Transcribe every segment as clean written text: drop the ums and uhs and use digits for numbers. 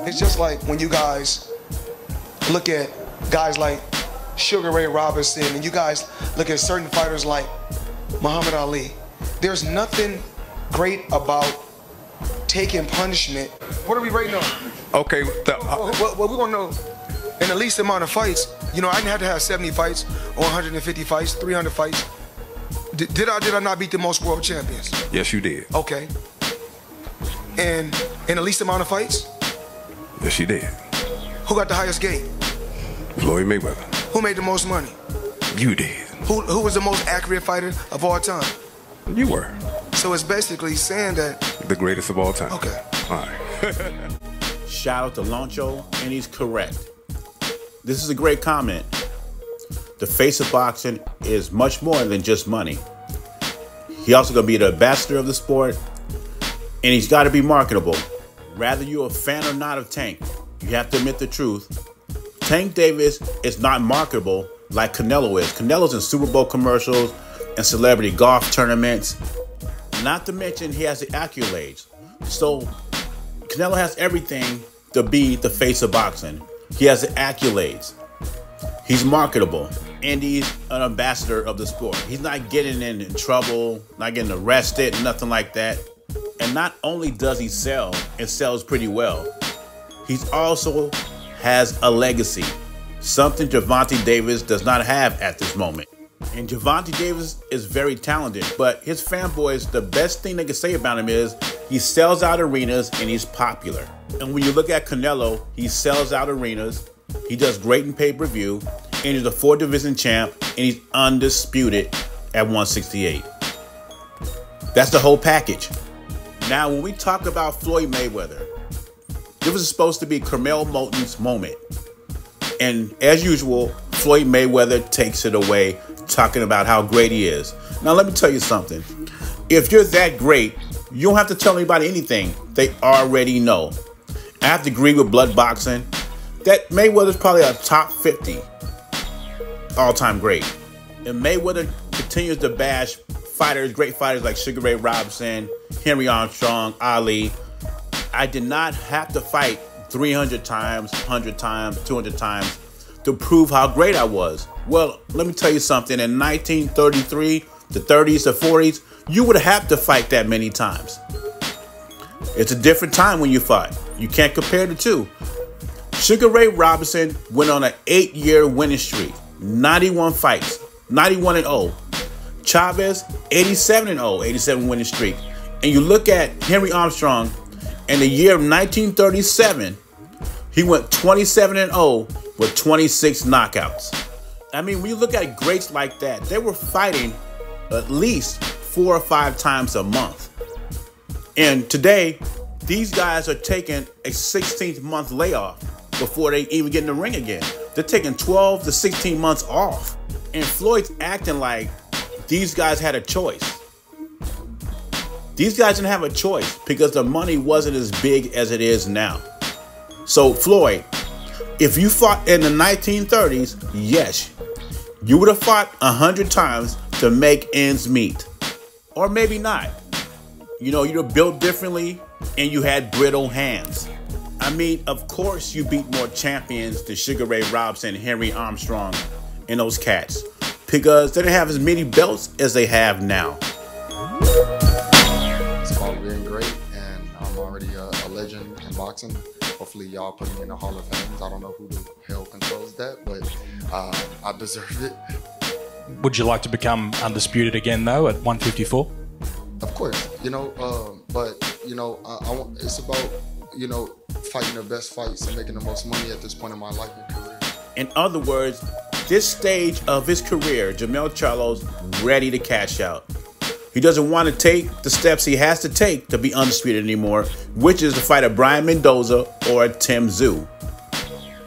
It's just like when you guys look at guys like Sugar Ray Robinson and you guys look at certain fighters like Muhammad Ali. There's nothing great about taking punishment. What are we rating on? Okay. Well, we're going to know in the least amount of fights. You know, I didn't have to have 70 fights or 150 fights, 300 fights. Did I not beat the most world champions? Yes, you did. Okay. And in the least amount of fights? Yes, you did. Who got the highest gate? Floyd Mayweather. Who made the most money? You did. Who was the most accurate fighter of all time? You were. So it's basically saying that... The greatest of all time. Okay. All right. Shout out to Loncho, and he's correct. This is a great comment. The face of boxing is much more than just money. He also going to be the ambassador of the sport, and he's got to be marketable. Whether you're a fan or not of Tank, you have to admit the truth. Tank Davis is not marketable like Canelo is. Canelo's in Super Bowl commercials and celebrity golf tournaments. Not to mention he has the accolades. So Canelo has everything to be the face of boxing. He has the accolades. He's marketable. And he's an ambassador of the sport. He's not getting in trouble, not getting arrested, nothing like that. And not only does he sell, and sells pretty well, he's also has a legacy. Something Gervonta Davis does not have at this moment. And Gervonta Davis is very talented, but his fanboys, the best thing they can say about him is he sells out arenas and he's popular. And when you look at Canelo, he sells out arenas, he does great in pay-per-view, and he's a 4-division champ, and he's undisputed at 168. That's the whole package. Now, when we talk about Floyd Mayweather, this was supposed to be Jermell Moulton's moment. And as usual, Floyd Mayweather takes it away, talking about how great he is. Now, let me tell you something. If you're that great, you don't have to tell anybody anything. They already know. I have to agree with blood boxing that Mayweather's probably a top 50 all-time great. And Mayweather continues to bash fighters, great fighters like Sugar Ray Robinson, Henry Armstrong, Ali. I did not have to fight 300 times, 100 times, 200 times to prove how great I was. Well, let me tell you something. In 1933, the 30s, the 40s, you would have to fight that many times. It's a different time when you fought. You can't compare the two. Sugar Ray Robinson went on an 8-year winning streak. 91 fights, 91-0. Chavez, 87-0, 87 winning streak. And you look at Henry Armstrong, in the year of 1937, he went 27-0 with 26 knockouts. I mean, when you look at greats like that, they were fighting at least 4 or 5 times a month. And today, these guys are taking a 16th month layoff before they even get in the ring again. They're taking 12 to 16 months off. And Floyd's acting like these guys had a choice. These guys didn't have a choice because the money wasn't as big as it is now. So Floyd, if you fought in the 1930s, yes, you would have fought 100 times to make ends meet. Or maybe not. You know, you're built differently and you had brittle hands. I mean, of course you beat more champions than Sugar Ray Robinson, Henry Armstrong, and those cats, because they didn't have as many belts as they have now. It's called being great, and I'm already a legend in boxing. Hopefully y'all put me in the Hall of Fame. I don't know who the hell controls that, but I deserve it. Would you like to become undisputed again, though, at 154? Of course, you know, but, you know, I want, it's about, you know, fighting the best fights and making the most money at this point in my life and career. In other words, this stage of his career, Jermell Charlo's ready to cash out. He doesn't want to take the steps he has to take to be undisputed anymore, which is to fight a Brian Mendoza or a Tim Tszyu.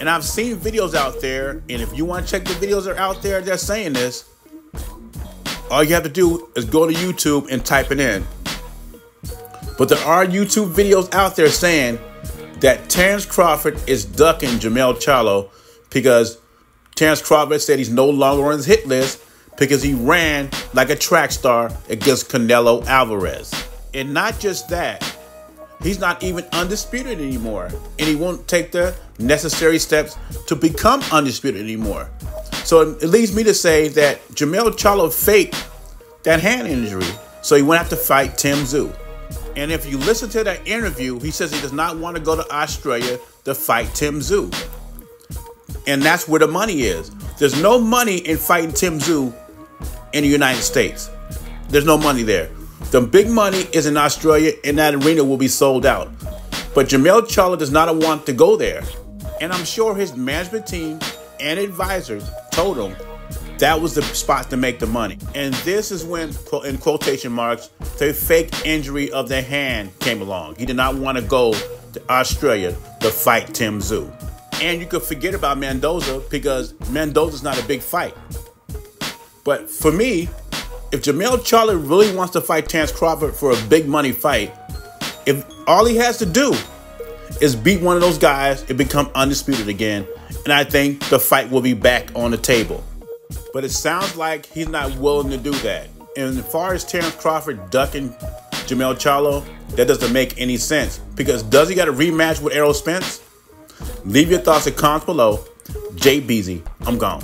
And I've seen videos out there, and if you want to check the videos that are out there that are saying this, all you have to do is go to YouTube and type it in. But there are YouTube videos out there saying that Terence Crawford is ducking Jermell Charlo because Terence Crawford said he's no longer on his hit list because he ran like a track star against Canelo Alvarez. And not just that, he's not even undisputed anymore. And he won't take the necessary steps to become undisputed anymore. So it leads me to say that Jermell Charlo faked that hand injury so he wouldn't have to fight Tim Tszyu. And if you listen to that interview, he says he does not want to go to Australia to fight Tim Tszyu. And that's where the money is. There's no money in fighting Tim Tszyu in the United States. There's no money there. The big money is in Australia, and that arena will be sold out. But Jermell Charlo does not want to go there. And I'm sure his management team and advisors told him that was the spot to make the money. And this is when, in quotation marks, the fake injury of the hand came along. He did not want to go to Australia to fight Tim Tszyu. And you could forget about Mendoza because Mendoza's not a big fight. But for me, if Jermell Charlo really wants to fight Terence Crawford for a big money fight, if all he has to do is beat one of those guys and become undisputed again, and I think the fight will be back on the table. But it sounds like he's not willing to do that. And as far as Terence Crawford ducking Jermell Charlo, that doesn't make any sense. Because does he got a rematch with Errol Spence? Leave your thoughts and comments below. Jay Beasy, I'm gone.